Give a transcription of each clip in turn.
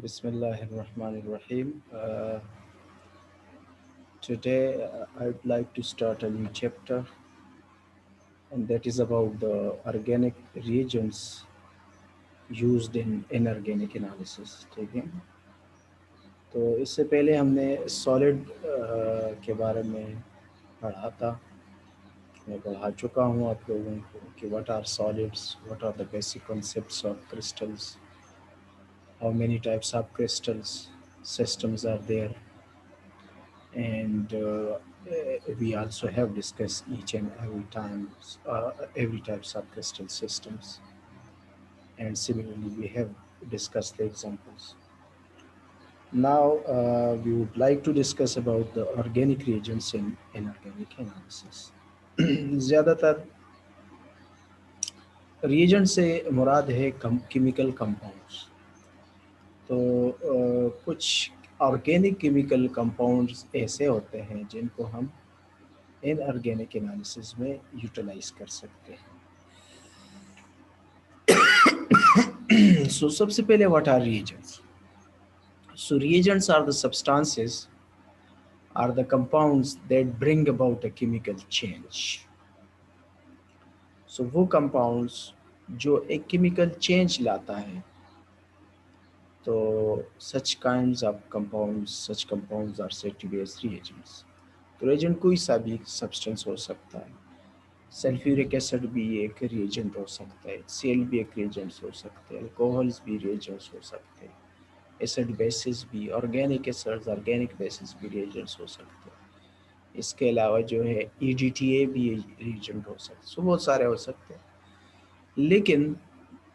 Bismillahirrahmanirrahim. Today, I'd like to start a new chapter, and that is about the organic reagents used in inorganic analysis. ठीक है, तो इससे पहले हमने solid के बारे में पढ़ा था। मैं पढ़ा चुका हूँ आप लोगों को कि what are solids, what are the basic concepts of crystals, how many types of crystals systems are there, and we also have discussed each and every types of crystal systems, and similarly we have discussed the examples. Now we would like to discuss about the organic reagents in inorganic analysis. ज़्यादातर reagent से मुराद है chemical compounds. तो कुछ organic chemical compounds ऐसे होते हैं जिनको हम इनऑर्गेनिक एनालिसिस में यूटिलाइज कर सकते हैं। सो सबसे पहले what are reagents? So reagents are the substances are the compounds that bring about a chemical change. So वो कंपाउंड्स जो एक केमिकल चेंज लाता है, तो such kinds of compounds, such compounds are said to be as reagents. तो reagent कोई सा भी सब्सटेंस हो सकता है। सल्फ्यूरिक एसिड भी एक रिएजेंट हो सकता है, सेल भी एक रिएजेंट्स हो सकते हैं, अल्कोहल्स भी रिएजेंट्स हो सकते हैं, एसिड बेसिस भी, ऑर्गेनिक एसिड्स, ऑर्गेनिक बेसिस भी रिएजेंट्स हो सकते हैं। इसके अलावा जो है EDTA भी रिएजेंट हो सकते हैं। सो बहुत सारे हो सकते हैं, लेकिन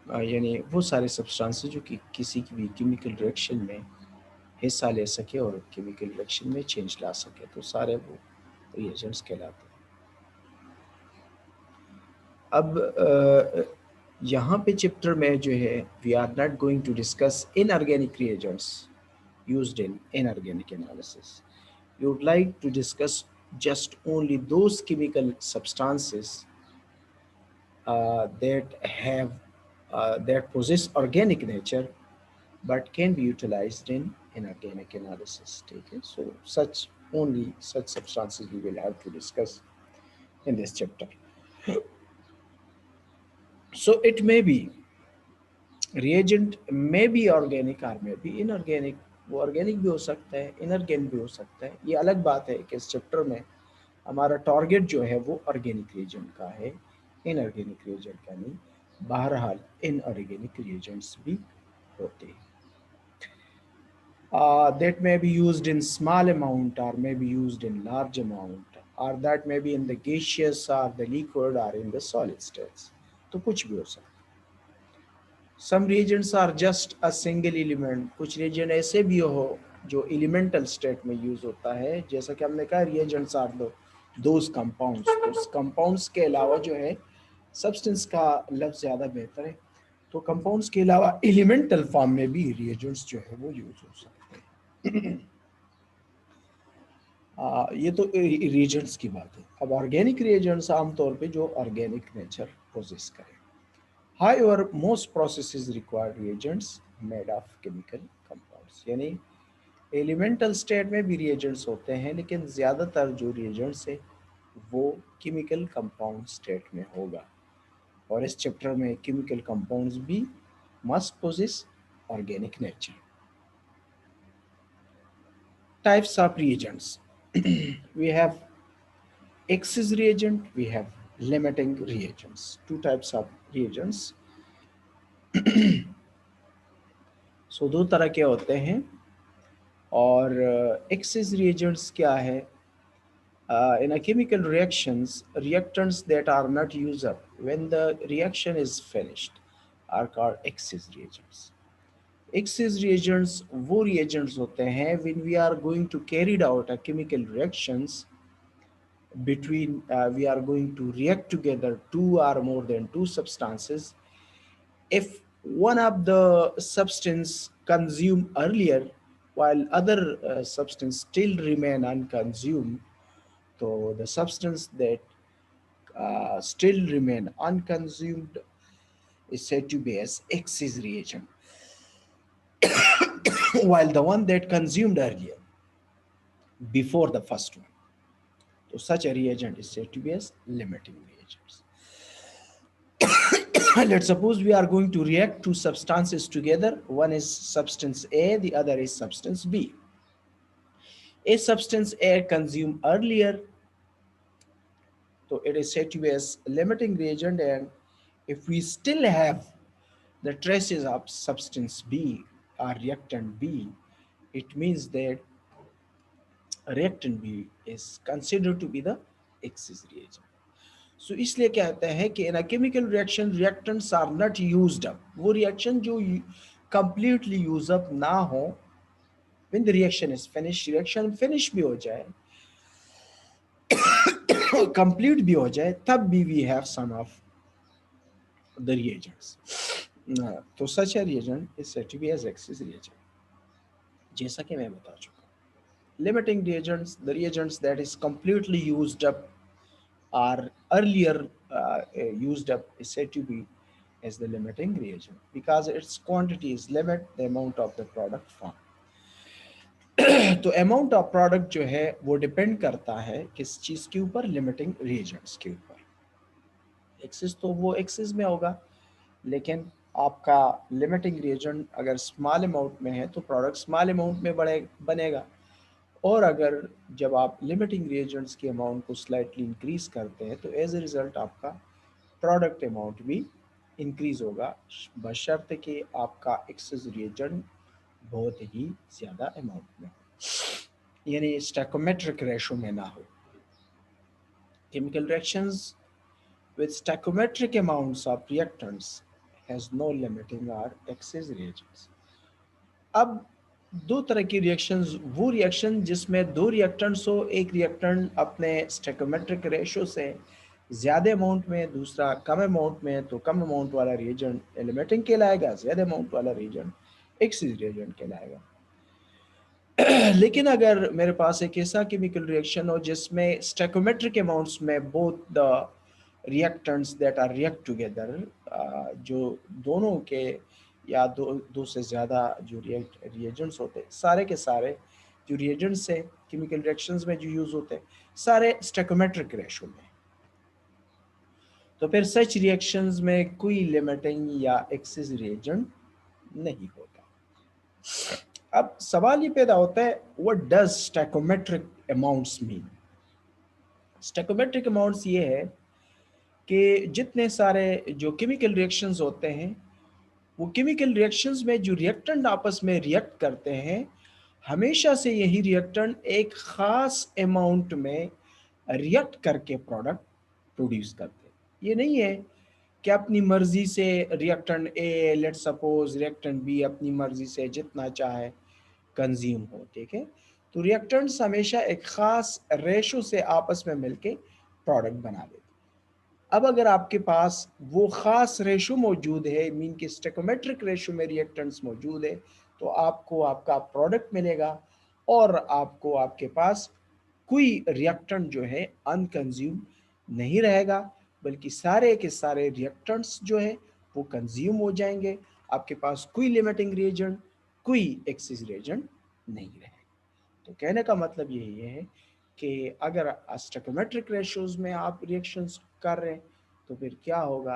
यानी वो सारे सब्सटेंसेस जो कि किसी की भी केमिकल रिएक्शन में हिस्सा ले सके और केमिकल रिएक्शन में चेंज ला सके, तो सारे वो रिएजेंट्स कहलाते हैं। अब यहाँ पे चैप्टर में जो है we are not going to discuss inorganic reagents used in inorganic analysis. We would like to discuss just only those chemical substances that possess organic nature but can be utilized in inorganic analysis. Okay? So such substances we will have to discuss in this chapter. So it may be reagent may be organic or may be inorganic. वो organic भी हो सकता है, inorganic भी हो सकता है। ये अलग बात है कि इस चैप्टर में हमारा टारगेट जो है वो ऑर्गेनिक रिएजेंट का है, इनऑर्गेनिक रिएजेंट का नहीं। बहरहाल इनऑर्गेनिक रिएजेंट्स भी होते हैं। That may be used in small amount or may be used in large amount, or that may be in the gaseous or the liquid or in the solid states. तो कुछ भी हो सकता है। Some reagents are just a single element. कुछ reagent ऐसे भी हो जो elemental state में use होता है, जैसा कि हमने कहा reagents are those compounds. तो उस compounds के अलावा जो है substance का लफ्ज़ ज़्यादा बेहतर है। तो compounds के अलावा elemental form में भी reagents जो है वो use हो सकते हैं। ये तो reagents की बात है। अब organic reagents आमतौर पे जो organic nature possess करें। However, most processes require reagents made of chemical compounds. यानी एलिमेंटल स्टेट में भी reagents होते हैं, लेकिन ज़्यादातर जो reagents है वो केमिकल कंपाउंड स्टेट में होगा। और इस चैप्टर में केमिकल कंपाउंड्स भी must possess organic nature. Types of reagents. We have excess reagent, we have limiting reagents. Two types of reagents. So दो तरह के होते हैं। और excess reagents क्या है? In a chemical reactions, reactants that are not used up when the reaction is finished are called excess reagents. Excess reagents वो reagents होते हैं when we are going to carry out a chemical reactions between we are going to react together two or more than two substances. If one of the substance consumed earlier while other substance still remain unconsumed, so the substance that still remain unconsumed is said to be as excess reagent. while the one that consumed earlier before the first one. So such a reagent is said to be as limiting reagents. Let's suppose we are going to react two substances together. One is substance A, the other is substance B. A substance A consumed earlier, so it is said to be as limiting reagent, and if we still have the traces of substance B or reactant B, it means that reactant B is considered to be the excess reagent. So इसलिए क्या होता है कि in a chemical reaction reactants are not used up. वो reaction जो completely use up ना हो, when the reaction is finished, reaction finish भी हो जाए, complete भी हो जाए, तब भी we have some of the reagents. तो such a reagent is said to be as excess reagent. जैसा कि मैं बता चुका हूँ. Limiting reagents, the reagents that is completely used up or earlier used up, is said to be as the limiting reagent because its quantity is limit the amount of the product formed. तो amount of product जो है वो depend करता है किस चीज के ऊपर, लिमिटिंग रिएजेंट्स के ऊपर. एक्सिस तो वो एक्सिस में होगा, लेकिन आपका लिमिटिंग रिएजेंट अगर स्मॉल अमाउंट में है तो प्रोडक्ट स्मॉल अमाउंट में बनेगा, और अगर जब आप लिमिटिंग रिएजेंट्स की अमाउंट को स्लाइटली इंक्रीज करते हैं तो एज ए रिजल्ट आपका प्रोडक्ट अमाउंट भी इंक्रीज होगा, बशर्ते कि आपका एक्सेस रिएजेंट बहुत ही ज़्यादा अमाउंट में हो, यानी स्टैकोमेट्रिक रेशो में ना हो. Chemical reactions with stoichiometric amounts of reactants has no limiting or excess reagents. अब दो तरह की रिएक्शंस, वो रिएक्शन जिसमें दो रिएक्टेंट्स हो, एक रिएक्टेंट अपने स्टोइकोमेट्रिक रेशो से ज़्यादा अमाउंट में, दूसरा कम अमाउंट में, तो कम अमाउंट वाला रिएजेंट एलिमेटिंग कहलाएगा, ज़्यादा अमाउंट वाला रिएजेंट एक्सिस रिएजेंट कहलाएगा. लेकिन अगर मेरे पास एक ऐसा केमिकल रिएक्शन हो जिसमें स्टोइकोमेट्रिक अमाउंट्स में both the reactants that are react together, जो दोनों के या दो से ज़्यादा जो रिएजेंट्स होते हैं, सारे के सारे जो रिएजेंट्स हैं केमिकल रिएक्शंस में जो यूज़ होते हैं, सारे स्टोइकोमेट्रिक रेशो में, तो फिर सच रिएक्शंस में कोई लिमिटिंग या एक्सेस रिएजेंट नहीं होता. अब सवाल ये पैदा होता है, what does stoichiometric amounts mean. Stoichiometric amounts ये है कि जितने सारे जो केमिकल रिएक्शंस होते हैं, वो केमिकल रिएक्शंस में जो रिएक्टेंट आपस में रिएक्ट करते हैं, हमेशा से यही रिएक्टेंट एक ख़ास अमाउंट में रिएक्ट करके प्रोडक्ट प्रोड्यूस करते हैं. ये नहीं है कि अपनी मर्जी से reactant A, let's suppose reactant B अपनी मर्जी से जितना चाहे कंज्यूम हो. ठीक है, तो रिएक्टेंट्स हमेशा एक ख़ास रेशो से आपस में मिलके प्रोडक्ट बना देते. अब अगर आपके पास वो ख़ास रेशो मौजूद है, मीन कि स्टोइकोमेट्रिक रेशो में रिएक्टेंट्स मौजूद है, तो आपको आपका प्रोडक्ट मिलेगा और आपको आपके पास कोई रिएक्टेंट जो है अनकंज्यूम नहीं रहेगा, बल्कि सारे के सारे रिएक्टेंट्स जो है वो कंज्यूम हो जाएंगे. आपके पास कोई लिमिटिंग रिएजेंट, कोई एक्सेस रिएजेंट नहीं रहेगा. तो कहने का मतलब यही है कि अगर स्टोइकोमेट्रिक रेशोज में आप रिएक्शंस कर रहे हैं तो फिर क्या होगा,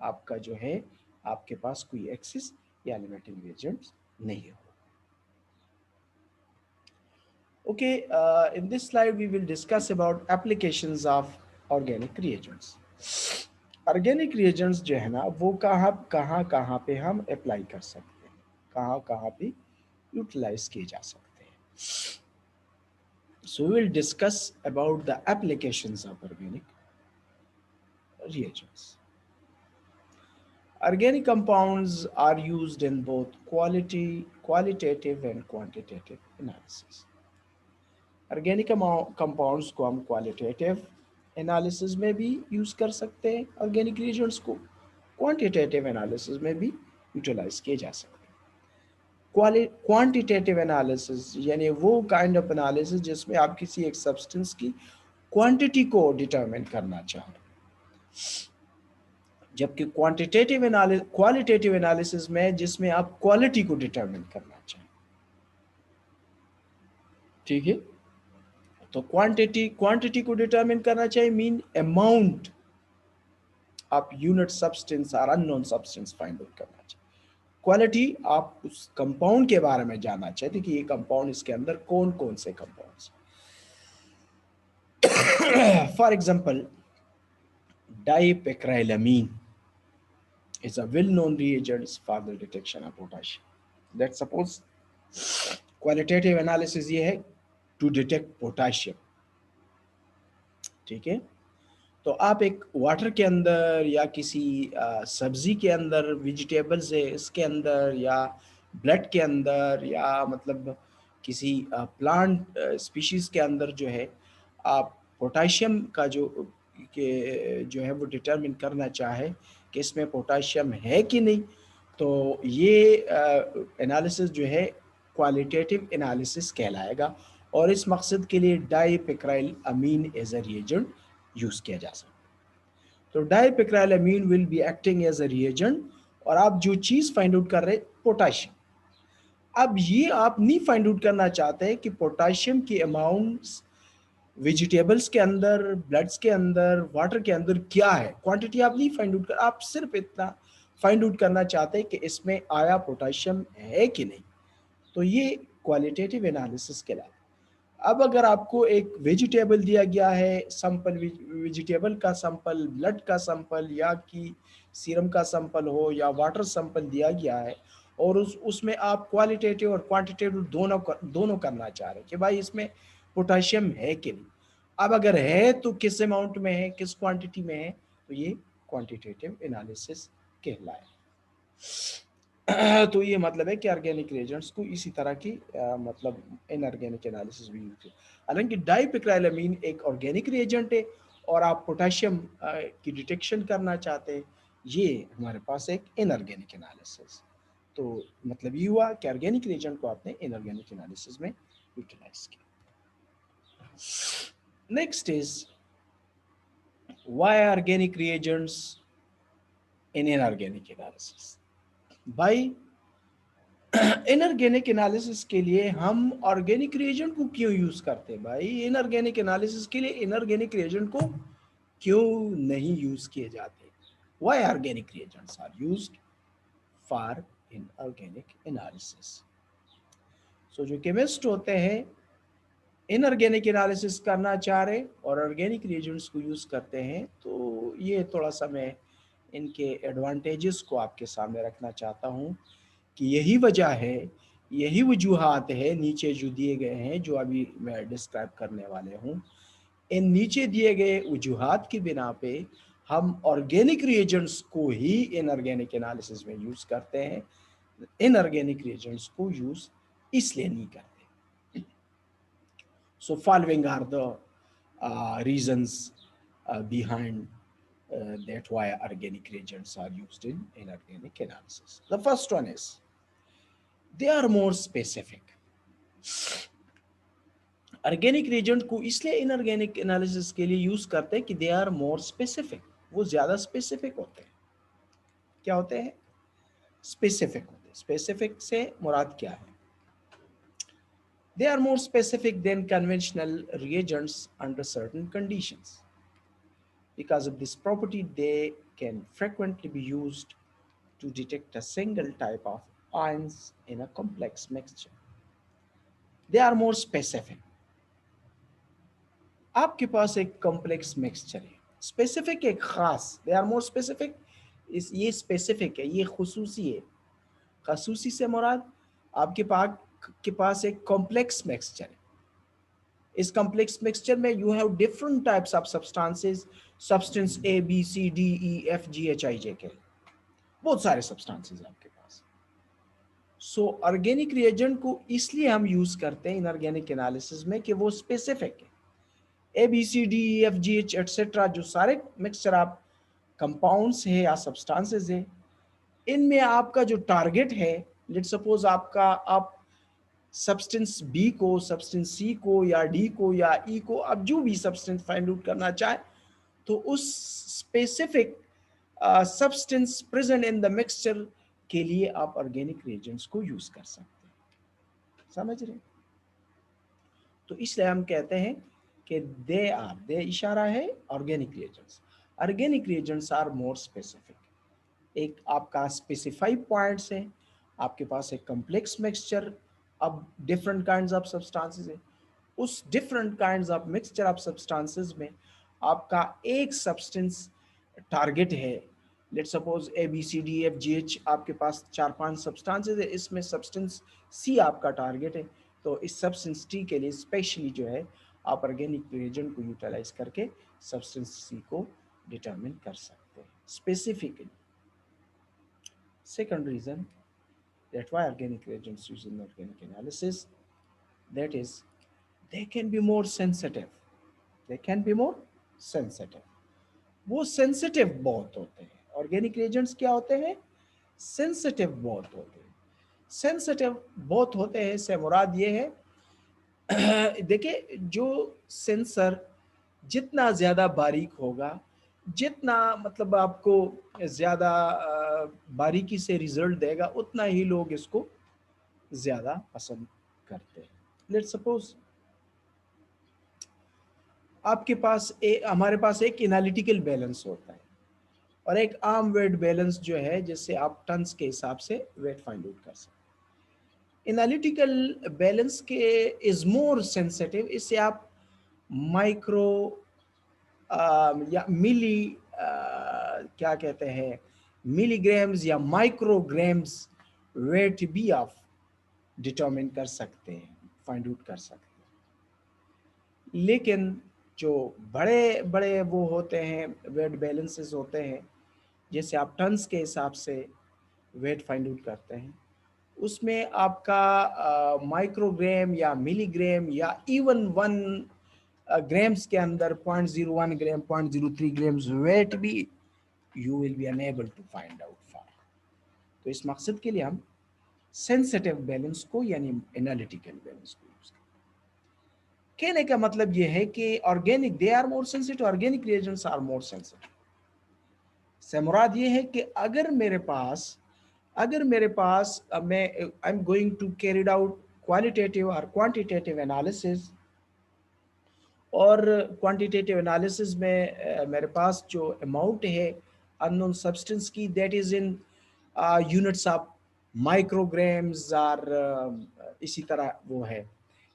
आपका जो है आपके पास कोई एक्सेस या लिमिटिंग रिएजेंट्स नहीं होगा. Okay, in this slide we will discuss about applications of organic reagents. Organic reagents जो है ना, वो कहाँ पे हम अप्लाई कर सकते हैं, कहाँ पे यूटिलाइज किए जा सकते हैं. So we will discuss about the applications of organic reagents. Organic compounds are used in both qualitative and quantitative analysis. Organic compounds को हम qualitative analysis में भी use कर सकते हैं, organic reagents को quantitative analysis में भी utilize किए जा सकते हैं. क्वांटिटेटिव एनालिसिस यानी वो काइंड ऑफ एनालिसिस जिसमें आप किसी एक सब्सटेंस की क्वांटिटी को डिटरमिन करना चाहें, जबकि क्वालिटेटिव एनालिसिस में जिसमें आप क्वालिटी को डिटरमिन करना चाहें. ठीक है। तो क्वांटिटी को डिटरमिन करना चाहिए, mean amount of unit substance और अननोन सब्सटेंस फाइंड आउट करना चाहिए। क्वालिटी, आप उस कंपाउंड के बारे में जानना चाहते कि ये कंपाउंड, इसके अंदर कौन कौन से compounds. For example, dipicrylamine is a well-known reagent for the detection of potassium. Let's suppose qualitative analysis ये है टू डिटेक्ट पोटाशियम, ठीक है। तो आप एक वाटर के अंदर या किसी सब्जी के अंदर, वेजिटेबल्स है इसके अंदर, या ब्लड के अंदर, या मतलब किसी प्लांट स्पीशीज के अंदर जो है, आप पोटाशियम का जो है वो डिटरमिन करना चाहे कि इसमें पोटाशियम है कि नहीं, तो ये एनालिसिस जो है क्वालिटेटिव एनालिसिस कहलाएगा। और इस मकसद के लिए dipicryl amine as a reagent use किया जा सकता है। तो dipicryl amine will be acting as a reagent, और आप जो चीज फाइंड आउट कर रहे हैं पोटाशियम, अब ये आप नहीं फाइंड आउट करना चाहते हैं कि पोटाशियम की अमाउंट्स वेजिटेबल्स के अंदर, ब्लड्स के अंदर, वाटर के अंदर क्या है, क्वांटिटी आप नहीं फाइंड आउट कर, आप सिर्फ इतना फाइंड आउट करना चाहते हैं कि इसमें आया पोटाशियम है कि नहीं। तो ये क्वालिटेटिव एनालिसिस कहलाता है। अब अगर आपको एक वेजिटेबल दिया गया है, सैंपल, वेजिटेबल का सैंपल, ब्लड का सैंपल, या कि सीरम का सैंपल हो, या वाटर सैंपल दिया गया है, और उसमें आप क्वालिटेटिव और क्वांटिटेटिव दोनों करना चाह रहे हैं कि भाई इसमें पोटाशियम है कि नहीं। अब अगर है तो किस अमाउंट में है, किस क्वांटिटी में है, तो ये क्वांटिटेटिव एनालिसिस कहलाए। तो ये मतलब है कि ऑर्गेनिक रिएजेंट्स को इसी तरह की मतलब इनऑर्गेनिक एनालिसिस भी यूज है। हालांकि डाइपेक्राइलामीन एक ऑर्गेनिक रिएजेंट है, और आप पोटाशियम की डिटेक्शन करना चाहते हैं, ये हमारे पास एक इनऑर्गेनिक एनालिसिस। तो मतलब ये हुआ कि ऑर्गेनिक रिएजेंट को आपने इनऑर्गेनिक एनालिसिस में यूटिलाइज किया। Next is why organic reagents in inorganic analysis. भाई इनऑर्गेनिक एनालिसिस के लिए हम ऑर्गेनिक रिएजेंट को क्यों यूज करते हैं? भाई इनऑर्गेनिक एनालिसिस के लिए इनऑर्गेनिक रिएजेंट को क्यों नहीं यूज किए जाते? Why organic reagents are used for inorganic analysis. So जो केमिस्ट होते हैं इनऑर्गेनिक एनालिसिस करना चाह रहे और ऑर्गेनिक रिएजेंट्स को यूज करते हैं, तो ये थोड़ा सा मैं इनके एडवांटेजेस को आपके सामने रखना चाहता हूँ कि यही वजह है, यही वजूहात है नीचे जो दिए गए हैं, जो अभी मैं डिस्क्राइब करने वाले हूँ। इन नीचे दिए गए वजूहात की बिना पे हम ऑर्गेनिक रिएजेंट्स को ही इनऑर्गेनिक एनालिसिस में यूज करते हैं, इनऑर्गेनिक रिएजेंट्स को यूज इसलिए नहीं करते। So following are the reasons behind that why organic reagents are used in inorganic analysis. The first one is they are more specific. Organic reagent को इसलिए inorganic analysis के लिए यूज करते हैं कि दे आर मोर स्पेसिफिक, वो ज्यादा specific होते हैं। क्या होते हैं? स्पेसिफिक होते हैं। स्पेसिफिक से मुराद क्या है? They are more specific than conventional reagents under certain conditions. Because of this property, they can frequently be used to detect a single type of ions in a complex mixture. They are more specific. आपके पास एक complex mixture है, specific एक खास, दे are more specific, इस ये specific है, ये खुसूसी है। खसूसी से मुराद आपके पास एक कॉम्प्लेक्स मिक्सचर है। इस कॉम्प्लेक्स मिक्सचर में you have different types of substances, substance A B C D E F G H I J K, बहुत सारे सब्सटेंसेस आपके पास। सो ऑर्गेनिक रिएजेंट को इसलिए हम यूज करते हैं इनऑर्गेनिक एनालिसिस में कि वो स्पेसिफिक है। A B C D E F G H etcetera, जो सारे मिक्सचर आप कंपाउंड्स है या सब्सटेंसेस है, इनमें आपका जो टारगेट है, लेट सपोज आप सब्सटेंस बी को, सब्सटेंस सी को, या डी को, या ई को, आप जो भी सब्सटेंस फाइंड आउट करना चाहे, तो उस specific substance present in the mixture के लिए आप ऑर्गेनिक रिएजेंट्स को यूज कर सकते हैं। समझ रहे? तो इसलिए हम कहते हैं कि दे इशारा है organic reagents. Organic reagents are more specific. एक आपका स्पेसिफाइड पॉइंट्स है, आपके पास एक कम्प्लेक्स मिक्सचर अब डिफरेंट काइंड्स ऑफ सब्सटेंसेस है, उस different kinds of mixture of substances में आपका एक सब्सटेंस टारगेट है। Let suppose A B C D F G H आपके पास 4-5 सब्सटेंसेस है, इसमें सब्सटेंस सी आपका टारगेट है। तो इस सब्सटेंस टी के लिए स्पेशली जो है आप ऑर्गेनिक रिएजेंट को यूटिलाइज करके सब्सटेंस सी को डिटरमिन कर सकते हैं specifically. Second reason that why organic reagents used in organic analysis, that is, they can be more sensitive. They can be more sensitive. वो सेंसिटिव बहुत होते हैं। ऑर्गेनिक रिएजेंट्स क्या होते हैं? सेंसिटिव बहुत होते हैं। सेंसिटिव बहुत होते हैं से मुराद ये है देखिए, जो सेंसर जितना ज़्यादा बारीक होगा, जितना मतलब आपको ज़्यादा बारीकी से रिजल्ट देगा, उतना ही लोग इसको ज़्यादा पसंद करते हैं। लेट सपोज आपके पास हमारे पास एक एनालिटिकल बैलेंस होता है और एक आर्म वेट बैलेंस जो है, जिससे आप टन्स के हिसाब से वेट फाइंड आउट कर सकते हैं। एनालिटिकल बैलेंस के इज मोर सेंसिटिव, इससे आप माइक्रो या मिली क्या कहते हैं, मिलीग्राम्स या माइक्रोग्राम्स वेट भी आप डिटरमिन कर सकते हैं, फाइंड आउट कर सकते हैं। लेकिन जो बड़े बड़े वो होते हैं वेट बैलेंसेस होते हैं, जैसे आप टन्स के हिसाब से वेट फाइंड आउट करते हैं, उसमें आपका माइक्रोग्राम या मिलीग्राम या इवन 1 ग्राम्स के अंदर 0.01 ग्राम 0.03 ग्राम्स वेट भी you will be unable to find out for. तो इस मकसद के लिए हम सेंसिटिव बैलेंस को यानी एनालिटिकल बैलेंस को यूज करते हैं। कहने का मतलब यह है कि organic they are more sensitive, organic reagents are more sensitive से मुराद ये है कि अगर मेरे पास मैं I am going to carried out qualitative और क्वांटिटेटिव एनालिसिस, और क्वांटिटेटिव एनालिसिस में मेरे पास जो अमाउंट है अननोन सब्सटेंस की, that is in units of micrograms और इसी तरह वो है,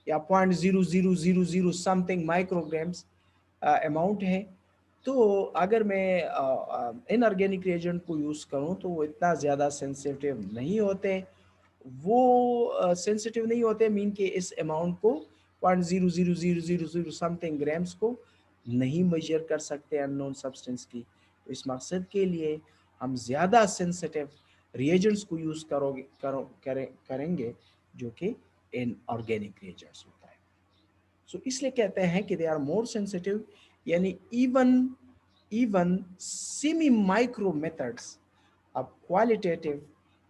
या 0.0000 समथिंग माइक्रोग्राम्स अमाउंट है, तो अगर मैं इनऑर्गेनिक रिएजेंट को यूज़ करूँ तो वो इतना ज़्यादा सेंसिटिव नहीं होते। वो सेंसिटिव नहीं होते मीन के इस अमाउंट को 0.00000 समथिंग ग्राम्स को नहीं मेजर कर सकते अननोन सब्सटेंस की। तो इस मकसद के लिए हम ज़्यादा सेंसिटिव रिएजेंट्स को यूज़ करेंगे जो कि इनऑर्गेनिक रिएजेंट्स होता है। सो इसलिए कहते हैं कि दे आर मोर सेंसिटिव, यानी even semi micro methods of qualitative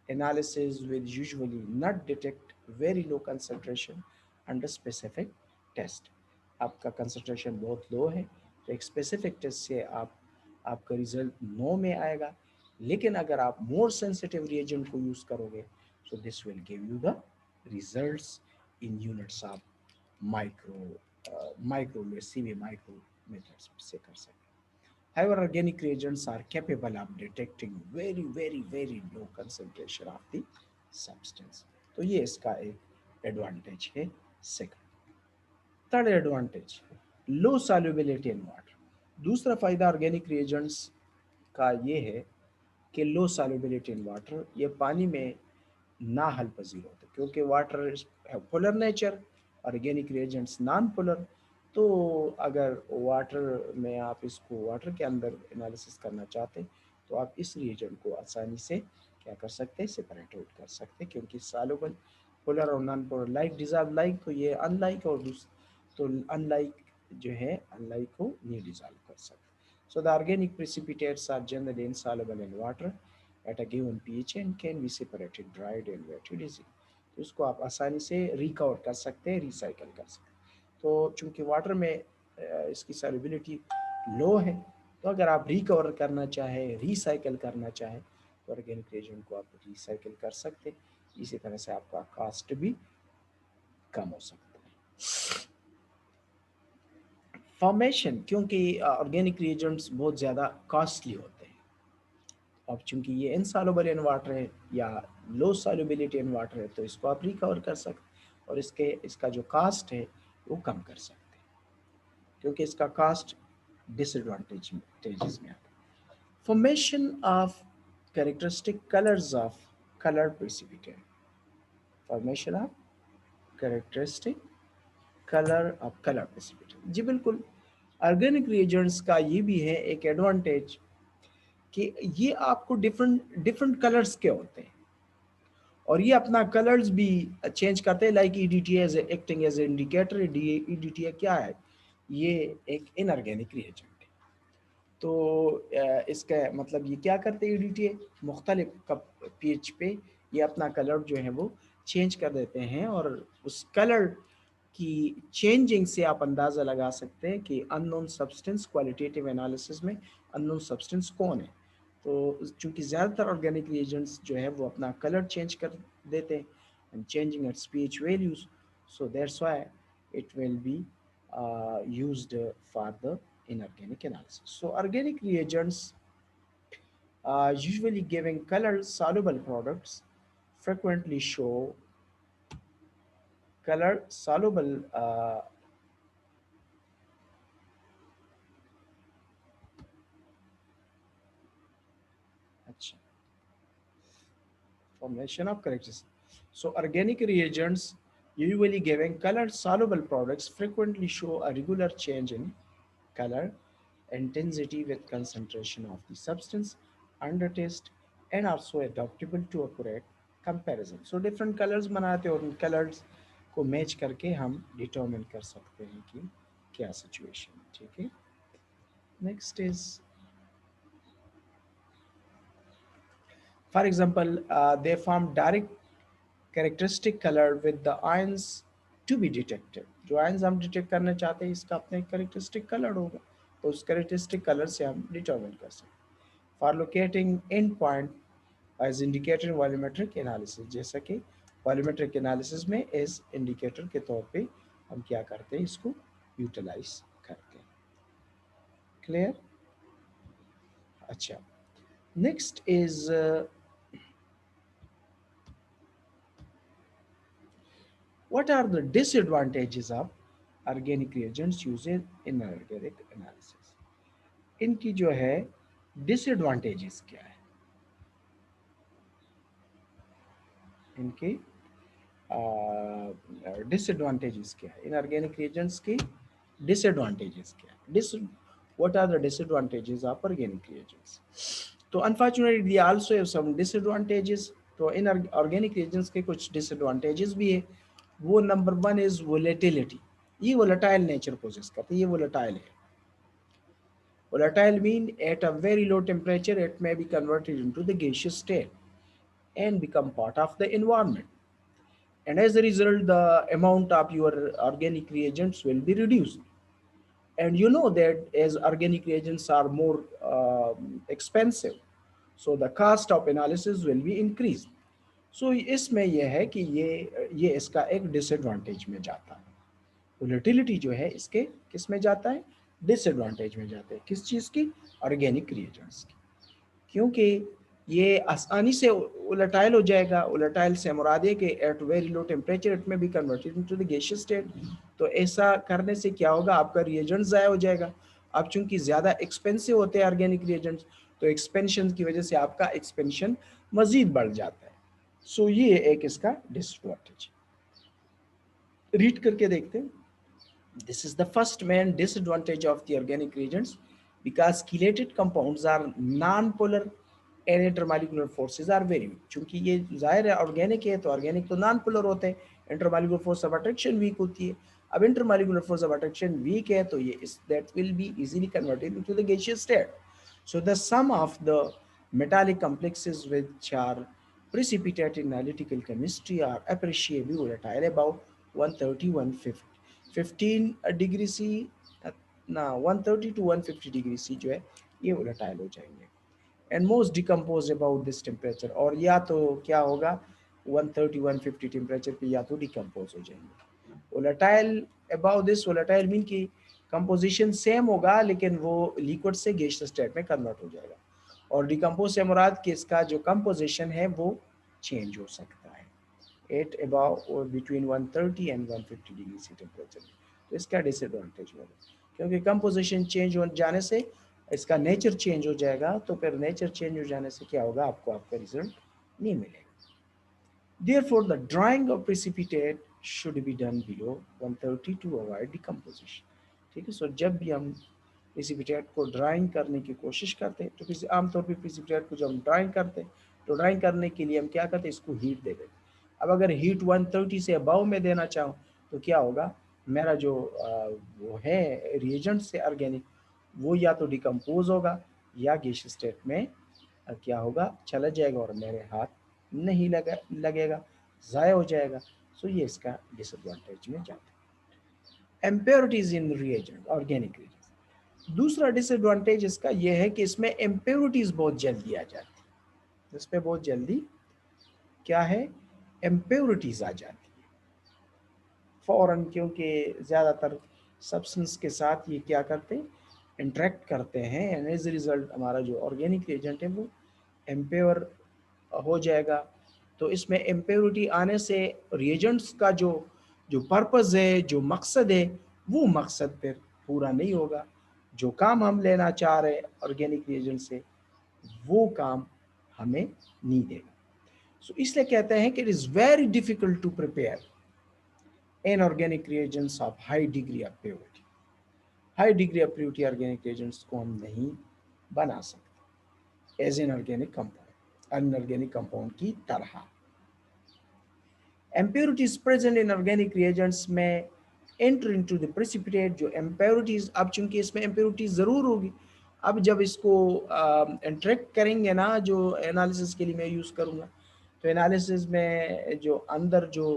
analysis will usually not detect very low concentration under specific test। आपका concentration बहुत लो है तो एक specific test से आपका रिजल्ट नो में आएगा, लेकिन अगर आप मोर सेंसिटिव रिएजेंट को यूज करोगे so this will give you the results in units of micro semi micro methods से कर सकते हैं। However, organic reagents are capable of detecting very low concentration of the substance। तो ये इसका एक एडवांटेज है। Second, third advantage, low solubility in water. दूसरा फायदा ऑर्गेनिक रिएजेंट्स का ये है कि लो सॉल्युबिलिटी इन वाटर, ये पानी में ना हल पजीर होते क्योंकि water polar nature, organic reagents non polar. तो अगर वाटर में आप इसको वाटर के अंदर एनालिसिस करना चाहते हैं तो आप इस रिएजेंट को आसानी से क्या कर सकते हैं, सेपरेट आउट कर सकते हैं, क्योंकि सॉल्युबल पोलर और non polar like dissolve like, तो ये अनलाइक और तो अनलाइक जो है अनलाइक को नहीं डिजॉल्व कर सकते। So the organic precipitates are generally insoluble in water at a given pH and can be separated, dried and wetted easily। तो इसको आप आसानी से रिकवर कर सकते हैं, रिसाइकल कर सकते हैं। तो चूंकि वाटर में इसकी सॉल्युबिलिटी लो है, तो अगर आप रिकवर करना चाहें, रिसाइकल करना चाहें तो ऑर्गेनिक रिएजेंट को आप रिसाइकल कर सकते हैं। इसी तरह से आपका कॉस्ट भी कम हो सकता है। फॉर्मेशन, क्योंकि ऑर्गेनिक रिएजेंट्स बहुत ज़्यादा कॉस्टली होते हैं। अब चूंकि ये इनसॉल्युबल इन वाटर है या लो सॉल्युबिलिटी इन वाटर है, तो इसको आप रिकवर कर सकते और इसका जो कास्ट है वो कम कर सकते हैं, क्योंकि इसका कास्ट डिसएडवांटेजेस में आता है। Formation of characteristic colours of colour precipitate, formation of characteristic colour of colour precipitate. जी बिल्कुल, ऑर्गेनिक रिएजेंट्स का ये भी है एक एडवांटेज कि ये आपको डिफरेंट डिफरेंट कलर्स के होते हैं और ये अपना कलर्स भी चेंज करते हैं। Like EDTA as acting as indicator. EDTA क्या है? ये एक इनऑर्गेनिक रिएजेंट है। तो इसका मतलब ये क्या करते हैं ईडीटीए, मुख्तलिफ पीएच पे ये अपना कलर जो है वो चेंज कर देते हैं और उस कलर की चेंजिंग से आप अंदाज़ा लगा सकते हैं कि अननोन सब्सटेंस, क्वालिटेटिव एनालिसिस में अननोन सब्सटेंस कौन है। तो चूंकि ज़्यादातर ऑर्गेनिक रिएजेंट्स जो है वो अपना कलर चेंज कर देते हैं and changing it's pH values, so that's why it will be used for the inorganic analysis. So organic reagents usually giving color soluble products frequently show color soluble formation of characteristics. So organic reagents usually giving color soluble products frequently show a regular change in color intensity with concentration of the substance under test and also adaptable to accurate comparison. So different colors बनाते हैं और उन colors को match करके हम determine कर सकते हैं कि क्या situation है, ठीक है। Next is, for example, they form direct characteristic color with the ions to be detected. जो ions हम detect करना चाहते हैं इसका अपना एक characteristic color होगा, तो उस characteristic color से हम determine कर सकते हैं। For locating endpoint as indicator in volumetric analysis, जैसा कि volumetric analysis में as indicator के तौर पे हम क्या करते हैं, इसको utilize करते हैं। Clear? अच्छा, next is what are the disadvantages of organic reagents used in inorganic analysis? इनकी जो है disadvantages क्या है, इनके disadvantages क्या है, inorganic reagents की disadvantages क्या है? What are the disadvantages of organic reagents? तो unfortunately they also have some disadvantages. तो इन organic reagents के कुछ disadvantages भी है। वो नंबर 1 is volatility, ये volatile nature possess करते हैं, ये volatile है। Volatile mean at a very low temperature it may be converted into the gaseous state and become part of the environment. And as a result, the amount of your organic reagents will be reduced. And you know that as organic reagents are more expensive, so the cost of analysis will be increased. So इसमें यह है कि ये इसका एक disadvantage में जाता है। वोलेटिलिटी जो है इसके किस में जाता है, डिसएडवांटेज में जाता है। किस चीज़ की? ऑर्गेनिक रिएजेंट्स की, क्योंकि ये आसानी से उलटाइल हो जाएगा। उलटाइल से मुराद है कि at very low temperature it may be converted into the gaseous state. तो ऐसा करने से क्या होगा, आपका रिएजेंट ज़ाया हो जाएगा। अब चूंकि ज़्यादा एक्सपेंसिव होते हैं ऑर्गेनिक रिएजेंट्स, तो एक्सपेंशन की वजह से आपका एक्सपेंशन मज़ीद बढ़ जाता है। सो ये एक इसका डिसएडवांटेज। रीड करके देखते हैं। This is the first main disadvantage of the organic reagents because chelated compounds are non-polar and intermolecular forces are very weak. चूंकि ये जाहिर है ऑर्गेनिक है तो ऑर्गेनिक तो नॉन पोलर होते हैं, intermolecular force of attraction weak होती है। अब intermolecular force of attraction weak है तो ये इस that will be easily converted into the gaseous state. So the sum of the metallic complexes which are precipitate in analytical chemistry are appreciably volatile about 130 150 15 degree C ना 130 to 150 degree सी जो है ये volatile हो जाएंगे। And most decompose about this temperature, और या तो क्या होगा 130 150 टेम्परेचर पे या तो डिकम्पोज हो जाएंगे। Volatile about this, volatile mean कि कंपोजिशन सेम होगा लेकिन वो लिक्विड से गैसियस स्टेट में कन्वर्ट हो जाएगा, और डिकम्पोज से मुराद कि इसका जो कंपोजिशन है वो चेंज हो सकता है एट अबाउ और between 130 and 150 degree C temperature में। तो इसका डिसएडवांटेज होगा, क्योंकि कंपोजिशन चेंज हो जाने से इसका नेचर चेंज हो जाएगा, तो फिर नेचर चेंज हो जाने से क्या होगा, आपको आपका रिजल्ट नहीं मिलेगा। Therefore, the drying of precipitate should be done below 130 to avoid decomposition. ठीक है, सो जब भी हम प्रिसिपिटेट को ड्राइंग करने की कोशिश करते हैं, तो आमतौर पर प्रिसिपिटेट को जब हम ड्राइंग करते हैं तो ड्राइंग करने के लिए हम क्या करते हैं, इसको हीट दे देते हैं। अब अगर हीट 130 से अबव में देना चाहूँ तो क्या होगा, मेरा जो वो है रिएजेंट से ऑर्गेनिक, वो या तो डिकम्पोज होगा या गैसियस स्टेट में क्या होगा, चला जाएगा और मेरे हाथ नहीं लगेगा, ज़ाया हो जाएगा। सो ये इसका डिसएडवांटेज में जाता है। इम्प्योरिटीज इन रिएजेंट, ऑर्गेनिक रिएजेंट। दूसरा डिसएडवांटेज इसका यह है कि इसमें इम्प्योरिटीज बहुत जल्दी आ जाती है, इस पर बहुत जल्दी क्या है, इम्प्योरिटीज आ जाती है फौरन, क्योंकि ज़्यादातर सब्सटेंस के साथ ये क्या करते हैं, इंटरेक्ट करते हैं, एंड एज रिजल्ट हमारा जो ऑर्गेनिक रिएजेंट है वो इम्प्योर हो जाएगा। तो इसमें इम्प्योरिटी आने से रिएजेंट्स का जो जो पर्पज़ है, जो मकसद है, वो मकसद फिर पूरा नहीं होगा। जो काम हम लेना चाह रहे हैं ऑर्गेनिक रिएजेंट से, वो काम हमें नहीं देगा। सो इसलिए कहते हैं कि it is very difficult to prepare inorganic reagents of high degree of purity. High degree of purity organic reagents को हम नहीं बना सकते as an organic compound, inorganic compound की तरह। impurities present in organic reagents में enter into the precipitate। जो impurities, अब चूंकि इसमें impurities ज़रूर होगी, अब जब इसको इंटरेक्ट करेंगे ना, जो एनालिसिस के लिए मैं यूज़ करूँगा, तो एनालिसिस में जो अंदर जो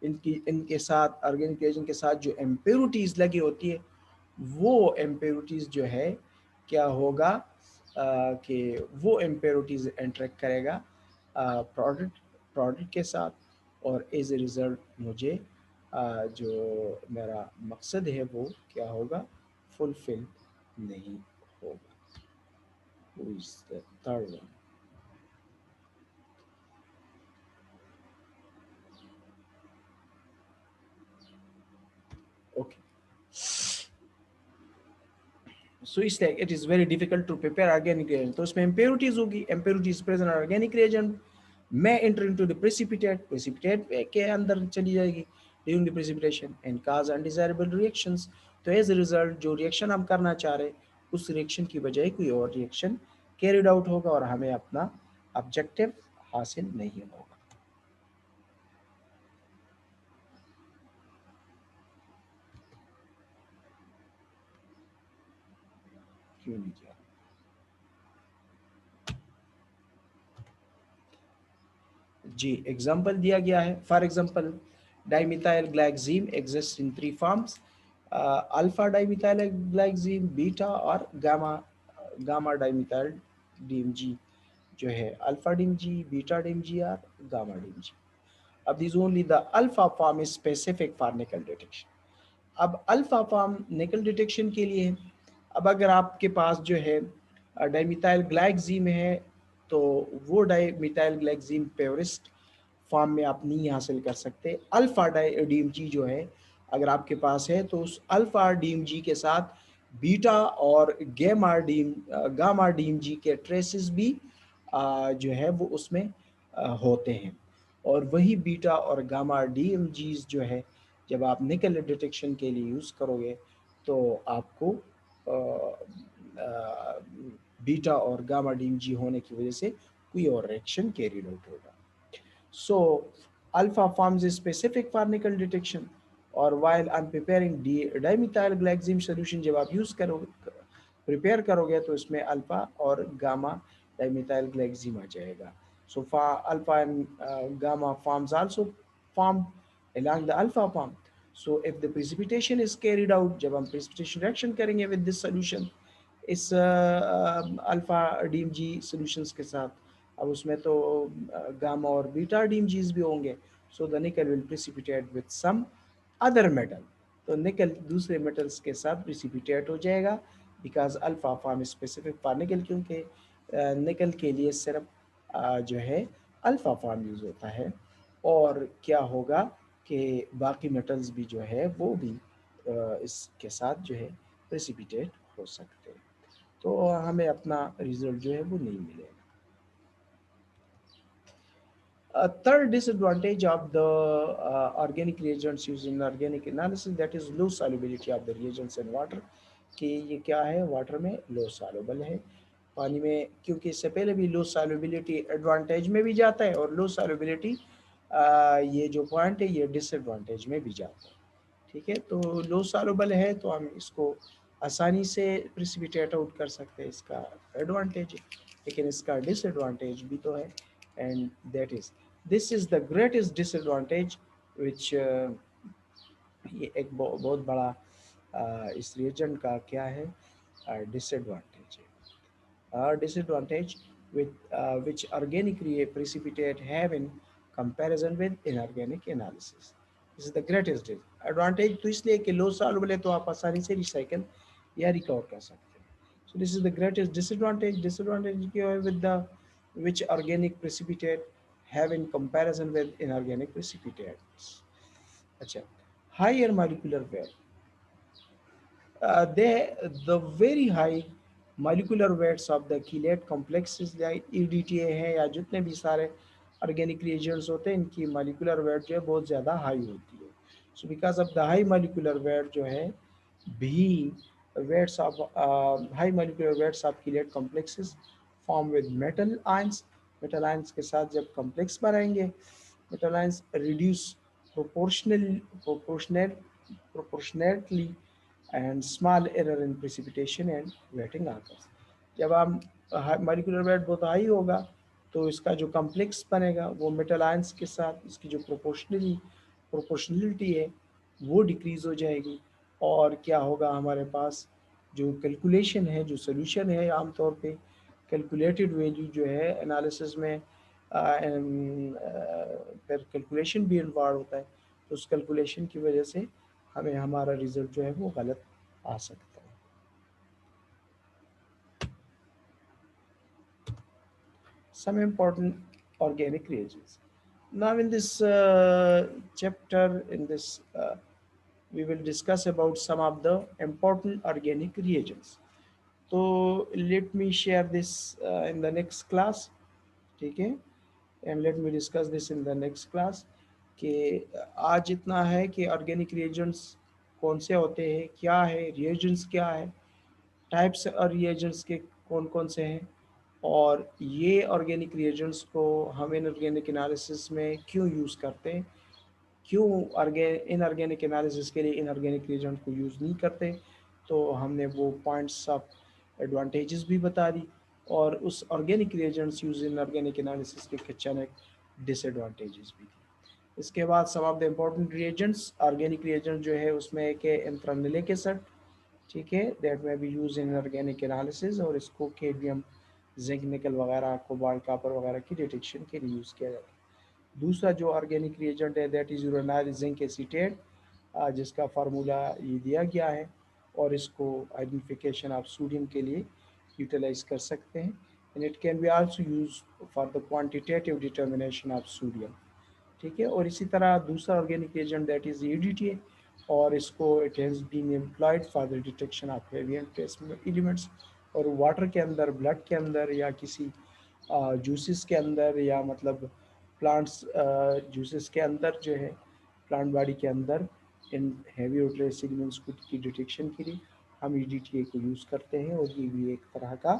इनके साथ ऑर्गेनिक रिएजेंट के साथ जो impurities लगी होती है, वो impurities जो है क्या होगा कि वो impurities इंटरेक्ट करेगा प्रोडक्ट के साथ, और एज ए रिज़ल्ट मुझे जो मेरा मकसद है वो क्या होगा, फुलफिल नहीं होगा। Who is the third one? Okay. So इसलिए it is very difficult to prepare organic reagent. तो इसमें इम्प्योरिटीज होगी, इम्प्योरिटीज प्रेजेंट ऑर्गेनिक रिएजेंट में enter into the precipitate, precipitate के अंदर चली जाएगी during the precipitation and cause undesirable reactions. तो एज ए रिजल्ट जो रिएक्शन हम करना चाह रहे उस रिएक्शन की बजाय कोई और रिएक्शन कैरिड आउट होगा और हमें अपना ऑब्जेक्टिव हासिल नहीं होगा। क्यों नहीं किया? जी, एग्जाम्पल दिया गया है। For example dimethyl glyoxime exist in 3 forms, alpha dimethyl glyoxime, beta और गामा, गामा डाइमिथाइल डीएमजी जो है, अल्फा डीएमजी, बीटा डीएमजी और गामा डीएमजी। अब this only the alpha form is specific for nickel detection. अब alpha form nickel detection के लिए है। अब अगर आपके पास जो है डाइमिथाइल ग्लाइक्सीन है, तो वो डाइमिथाइल ग्लाइक्सीन प्योरिस्ट फॉर्म में आप नहीं हासिल कर सकते। अल्फा डीएमजी जो है अगर आपके पास है, तो उस अल्फा डीएमजी के साथ बीटा और गामा डीएमजी के ट्रेसेस भी जो है वो उसमें होते हैं। और वही बीटा और गामा डीएमजीज जो है, जब आप निकल डिटेक्शन के लिए यूज़ करोगे तो आपको बीटा और गामा डीएमजी होने की वजह से कोई और रिएक्शन कैरिड आउट होगा। So alpha forms is specific for nickel detection, और while I'm preparing dimethyl glycine solution जब आप यूज़ करोगे, प्रिपेयर करोगे, तो इसमें अल्फा और गामा डाइमिथाइल ग्लाइक्सीन आ जाएगा। So for alpha and gamma forms also formed along the alpha form. So if the precipitation is carried out, जब हम precipitation reaction करेंगे with this solution, इस अल्फा डीएमजी सॉल्यूशंस के साथ, अब उसमें तो गामा और बीटा डीएमजीज भी होंगे। So the nickel will precipitate with some other metal, तो निकल दूसरे मेटल्स के साथ प्रिसिपिटेट हो जाएगा, because alpha form specific for nickel, क्योंकि निकल के लिए सिर्फ जो है अल्फा फॉर्म यूज़ होता है। और क्या होगा कि बाकी मेटल्स भी जो है वो भी इसके साथ जो है प्रेसिपिटेट हो सकते हैं, तो हमें अपना रिजल्ट जो है वो नहीं मिलेगा। A third disadvantage of the organic reagents used in organic analysis, that is low solubility of the reagents in water, कि ये क्या है, वाटर में लो सॉल्युबल है, पानी में, क्योंकि इससे पहले भी लो सॉल्युबिलिटी एडवांटेज में भी जाता है और लो सॉल्युबिलिटी ये जो पॉइंट है ये डिसएडवांटेज में भी जाता है। ठीक है, तो लो सॉल्युबल है तो हम इसको आसानी से प्रिसिपिटेट आउट कर सकते हैं, इसका एडवांटेज है, लेकिन इसका डिसएडवांटेज भी तो है, and that is this is the greatest disadvantage which, ये एक बहुत बड़ा इस रिएजेंट का क्या है डिसएडवांटेज है, disadvantage with which organic precipitate have in comparison with inorganic analysis. This is the greatest advantage, तो इसलिए कि लो सॉल्युबल है तो आप आसानी से रिसाइकल या रिकवर कर सकते हैं। So this is the greatest disadvantage. Disadvantage क्या है with the which organic precipitate have in comparison with inorganic precipitates. अच्छा, higher molecular weight, they the very high molecular weights of the chelate complexes like EDTA है या जितने भी सारे organic reagents होते हैं, इनकी molecular weight जो है बहुत ज़्यादा हाई होती है। So because of the high molecular weight जो है भी weights of high molecular weights of chelate complexes form with metal ions के साथ जब complex बनाएंगे, metal ions reduce proportional proportionately and small error in precipitation and wetting occurs. जब हम molecular weight बहुत हाई होगा तो इसका जो कम्प्लेक्स बनेगा वो मेटल आयंस के साथ इसकी जो प्रोपोर्शनलिटी है वो डिक्रीज हो जाएगी, और क्या होगा हमारे पास जो कैलकुलेशन है, जो सोल्यूशन है, आमतौर पे कैलकुलेटेड वैल्यू जो है एनालिसिस में फिर कैलकुलेशन भी इन्वॉल्व होता है, तो उस कैलकुलेशन की वजह से हमें हमारा रिजल्ट जो है वो गलत आ सकता है। Some important organic reagents. Now in this chapter, in this we will discuss about some of the important organic reagents. So let me share this in the next class, ठीक है, and let me discuss this in the next class, कि आज इतना है कि organic reagents कौन से होते हैं, क्या है रिएजेंट्स, क्या है टाइप्स और रिएजेंट्स के कौन कौन से हैं, और ये ऑर्गेनिक रिएजेंट्स को हम इनऑर्गेनिक एनालिसिस में क्यों यूज़ करते हैं, क्यों इनऑर्गेनिक एनालिसिस के लिए इनऑर्गेनिक रिएजेंट को यूज़ नहीं करते, तो हमने वो पॉइंट्स ऑफ एडवांटेजेस भी बता दी, और उस organic reagents use in organic analysis के अचानक डिसएडवांटेजेस भी दी। इसके बाद some of the important reagents, organic reagent जो है उसमें एक है एंथ्रानिलिक एसिड, ठीक है, दैट में भी यूज इन ऑर्गेनिक एनालिसिस, और इसको केडमियम जिंक निकल वगैरह कोबाल्ट कॉपर वगैरह की डिटेक्शन के लिए यूज़ किया जाता है। दूसरा जो ऑर्गेनिक रिएजेंट है दैट इज़ यूरेनाइल जिंक एसीटेट, जिसका फार्मूला ये दिया गया है, और इसको आइडेंटिफिकेशन ऑफ सोडियम के लिए यूटिलाइज कर सकते हैं, and it can be also use for the quantitative determination of sodium, ठीक है। और इसी तरह दूसरा organic agent that is EDTA, और इसको it has been employed for the detection of heavy and trace elements, और वाटर के अंदर, ब्लड के अंदर, या किसी जूसेस के अंदर, या मतलब प्लांट्स जूसेस के अंदर जो है प्लांट बॉडी के अंदर, इन हेवी और ट्रेस एलिमेंट्स की डिटेक्शन के लिए हम ईडीटीए को यूज़ करते हैं, और ये भी एक तरह का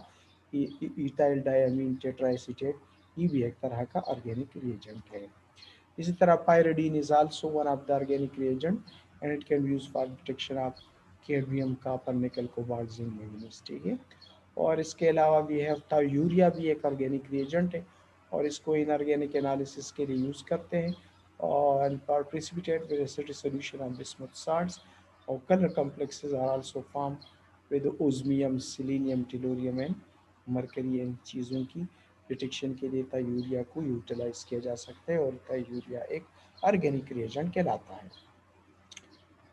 इथाइल डायमीन टेट्राएसीटेट, ये भी एक तरह का ऑर्गेनिक रिएजेंट है। इसी तरह pyridine is also one of the organic reagent and it can be used for detection of cadmium, copper, nickel, cobalt, zinc, manganese, ठीक है। और इसके अलावा भी है यूरिया भी एक ऑर्गेनिक रिएजेंट है, और इसको इनऑर्गेनिक एनालिसिस के लिए यूज़ करते हैं, और for precipitate with acidic solution of bismuth salts, और color complexes are also formed with osmium, selenium, tellurium and mercury, इन चीज़ों की डिटेक्शन के लिए यूरिया को यूटिलाइज किया जा सकता है, और यूरिया एक ऑर्गेनिक रिएजेंट कहलाता है।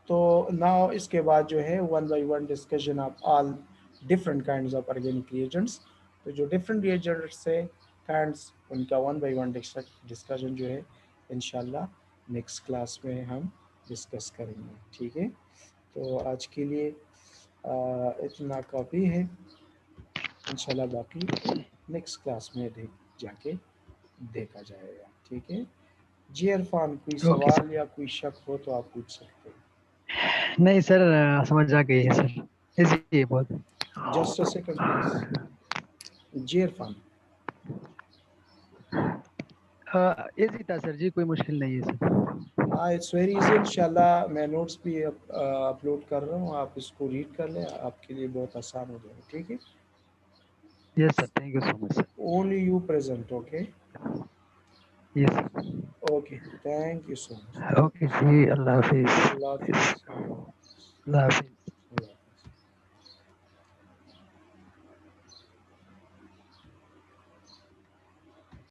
तो नाउ इसके बाद जो है one by one discussion of all different kinds of organic reagents. तो जो डिफरेंट रिएजेंट्स है काइंड्स, उनका वन बाय वन डिस्कशन जो है इंशाल्लाह नेक्स्ट क्लास में हम डिस्कस करेंगे, ठीक है। तो आज के लिए इतना काफ़ी है, इंशाल्लाह बाकी नेक्स्ट क्लास में जाके देखा जाएगा, ठीक है। जी इरफान, कोई ओके सवाल सर। या कोई शक हो तो आप पूछ सकते हैं। नहीं सर, समझ आ गई है सर, इजी है बहुत। Just a second please. जी इरफान। इजी था सर जी, कोई मुश्किल नहीं है सर। हाँ, इट्स वेरी इजी। इंशाल्लाह मैं नोट्स भी अपलोड कर रहा हूँ, आप इसको रीड कर लें, आपके लिए बहुत आसान हो जाएगा, ठीक है। Yes sir, thank you so much sir. Only you present, okay. Yes sir. Okay, thank you so much, okay जी, अल्लाह अल्लाह हाफिज। हाफिज़। अल्लाह हाफिज।